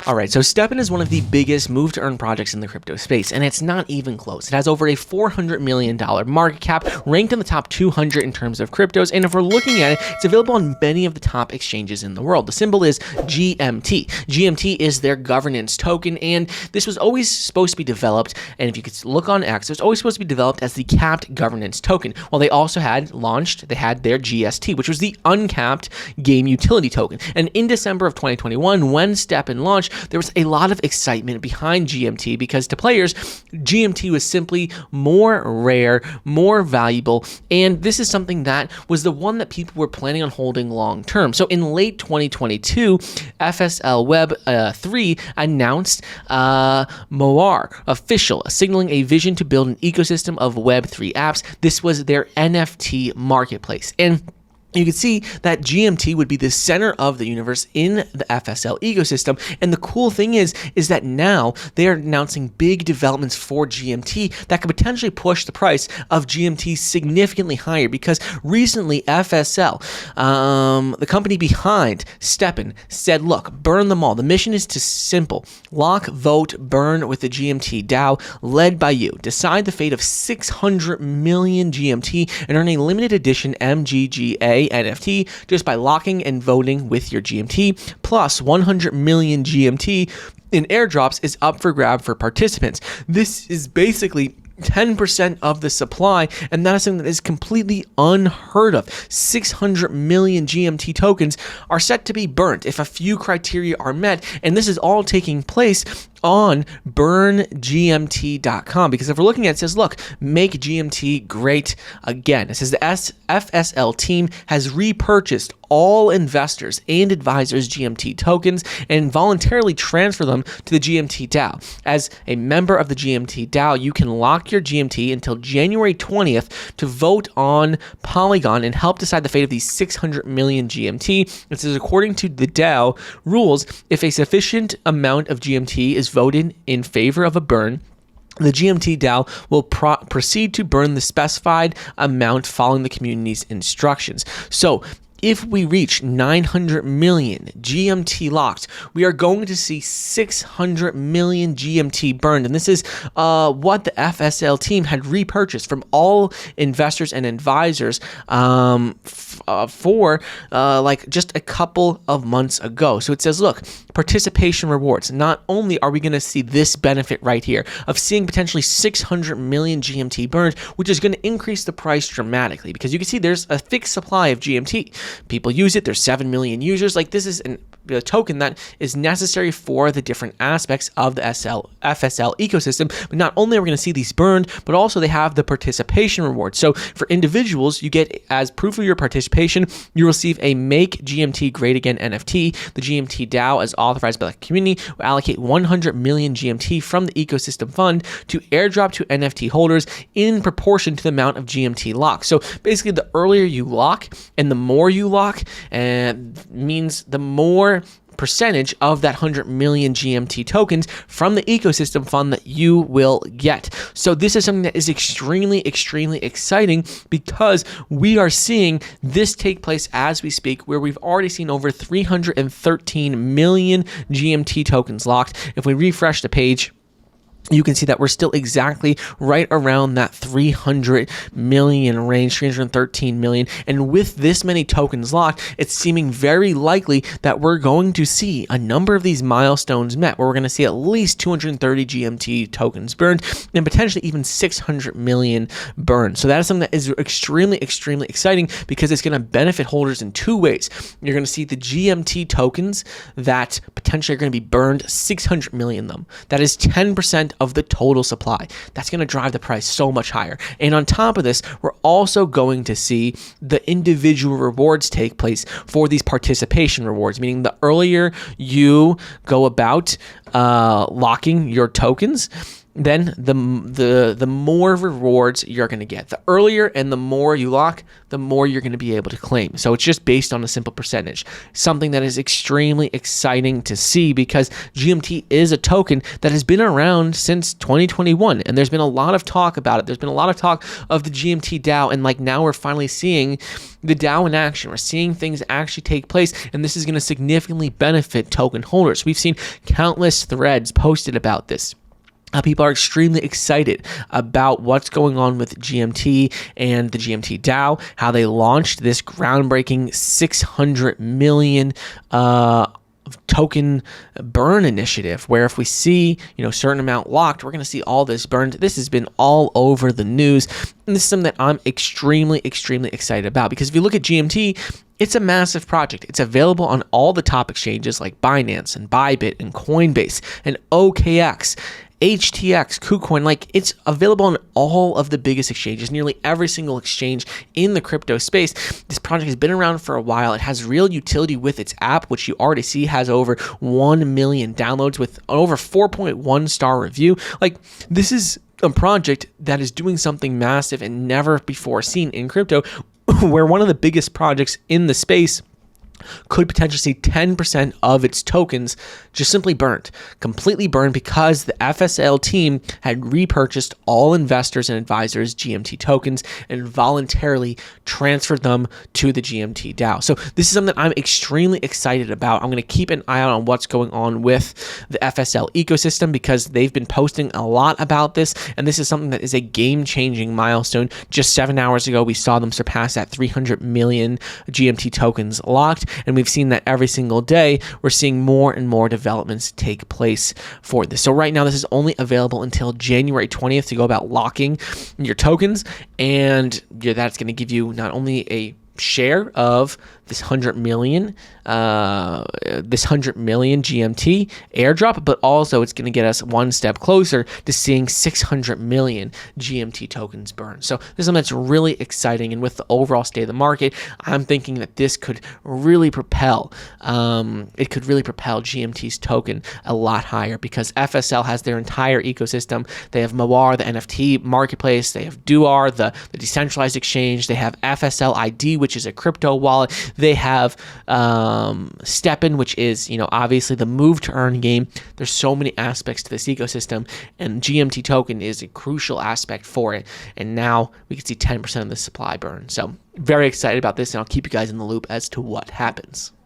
All right, so STEPN is one of the biggest move to earn projects in the crypto space, and it's not even close. It has over a $400 million market cap, ranked in the top 200 in terms of cryptos, and if we're looking at it, it's available on many of the top exchanges in the world. The symbol is GMT. GMT is their governance token, and this was always supposed to be developed, and if you could look on X, it was always supposed to be developed as the capped governance token. While they also had launched, they had their GST, which was the uncapped game utility token. And in December of 2021, when STEPN launched, there was a lot of excitement behind GMT because to players, GMT was simply more rare, more valuable, and this is something that was the one that people were planning on holding long term. So in late 2022, FSL Web 3 announced MOOAR, official, signaling a vision to build an ecosystem of Web3 apps. This was their NFT marketplace. And you can see that GMT would be the center of the universe in the FSL ecosystem. And the cool thing is that now they are announcing big developments for GMT that could potentially push the price of GMT significantly higher because recently FSL, the company behind STEPN, said, look, burn them all. The mission is to simple. Lock, vote, burn with the GMT DAO led by you. Decide the fate of 600 million GMT and earn a limited edition MGGA NFT just by locking and voting with your GMT, plus 100 million GMT in airdrops is up for grab for participants. This is basically 10% of the supply, and that is something that is completely unheard of. 600 million GMT tokens are set to be burnt if a few criteria are met, and this is all taking place on burngmt.com, because if we're looking at it, it says, look, make GMT great again. It says the FSL team has repurchased all investors and advisors GMT tokens and voluntarily transfer them to the GMT DAO. As a member of the GMT DAO, you can lock your GMT until January 20th to vote on Polygon and help decide the fate of these 600 million GMT. It says, according to the DAO rules, if a sufficient amount of GMT is voted in favor of a burn, the GMT DAO will proceed to burn the specified amount following the community's instructions. So if we reach 900 million GMT locked, we are going to see 600 million GMT burned. And this is what the FSL team had repurchased from all investors and advisors for like just a couple of months ago. So it says, look, participation rewards. Not only are we going to see this benefit right here of seeing potentially 600 million GMT burned, which is going to increase the price dramatically because you can see there's a fixed supply of GMT. People use it. There's 7 million users. Like this is a token that is necessary for the different aspects of the FSL ecosystem. But not only are we going to see these burned, but also they have the participation reward. So for individuals, you get as proof of your participation, you receive a Make GMT Great Again NFT. The GMT DAO, as authorized by the community, will allocate 100 million GMT from the ecosystem fund to airdrop to NFT holders in proportion to the amount of GMT locked. So basically, the earlier you lock and the more you lock, means the more percentage of that 100 million GMT tokens from the ecosystem fund that you will get. So this is something that is extremely, extremely exciting because we are seeing this take place as we speak, where we've already seen over 313 million GMT tokens locked. If we refresh the page, you can see that we're still exactly right around that 300 million range, 313 million. And with this many tokens locked, it's seeming very likely that we're going to see a number of these milestones met, where we're going to see at least 230 GMT tokens burned and potentially even 600 million burned. So that is something that is extremely, extremely exciting because it's going to benefit holders in two ways. You're going to see the GMT tokens that potentially are going to be burned, 600 million of them. That is 10% of the total supply. That's going to drive the price so much higher. And on top of this, we're also going to see the individual rewards take place for these participation rewards, meaning the earlier you go about locking your tokens, then the more rewards you're going to get. The earlier and the more you lock, the more you're going to be able to claim. So it's just based on a simple percentage. Something that is extremely exciting to see because GMT is a token that has been around since 2021, and there's been a lot of talk about it. There's been a lot of talk of the GMT DAO, and like now we're finally seeing the DAO in action. We're seeing things actually take place, and this is going to significantly benefit token holders. We've seen countless threads posted about this. People are extremely excited about what's going on with GMT and the GMT DAO, how they launched this groundbreaking 600 million token burn initiative, where if we see, a certain amount locked, we're going to see all this burned. This has been all over the news, and this is something that I'm extremely, extremely excited about, because if you look at GMT, it's a massive project. It's available on all the top exchanges like Binance and Bybit and Coinbase and OKX, HTX, KuCoin. Like, it's available on all of the biggest exchanges, nearly every single exchange in the crypto space. This project has been around for a while. It has real utility with its app, which you already see has over 1 million downloads with over 4.1 star review. Like, this is a project that is doing something massive and never before seen in crypto, where one of the biggest projects in the space could potentially see 10% of its tokens just simply burnt, completely burned, because the FSL team had repurchased all investors and advisors' GMT tokens and voluntarily transferred them to the GMT DAO. So this is something that I'm extremely excited about. I'm going to keep an eye out on what's going on with the FSL ecosystem, because they've been posting a lot about this, and this is something that is a game-changing milestone. Just 7 hours ago, we saw them surpass that 300 million GMT tokens locked, and we've seen that every single day. We're seeing more and more developments take place for this. So right now, this is only available until January 20th to go about locking your tokens, and that's going to give you not only a share of this 100 million GMT airdrop, but also it's going to get us one step closer to seeing 600 million GMT tokens burn. So this is something that's really exciting, and with the overall state of the market, I'm thinking that this could really propel GMT's token a lot higher, because FSL has their entire ecosystem. They have MOOAR, the NFT marketplace. They have DOOAR, the decentralized exchange. They have FSL ID, which is a crypto wallet. They have STEPN, which is, obviously the move to earn game. There's so many aspects to this ecosystem, and GMT token is a crucial aspect for it. And now we can see 10% of the supply burn. So very excited about this, and I'll keep you guys in the loop as to what happens.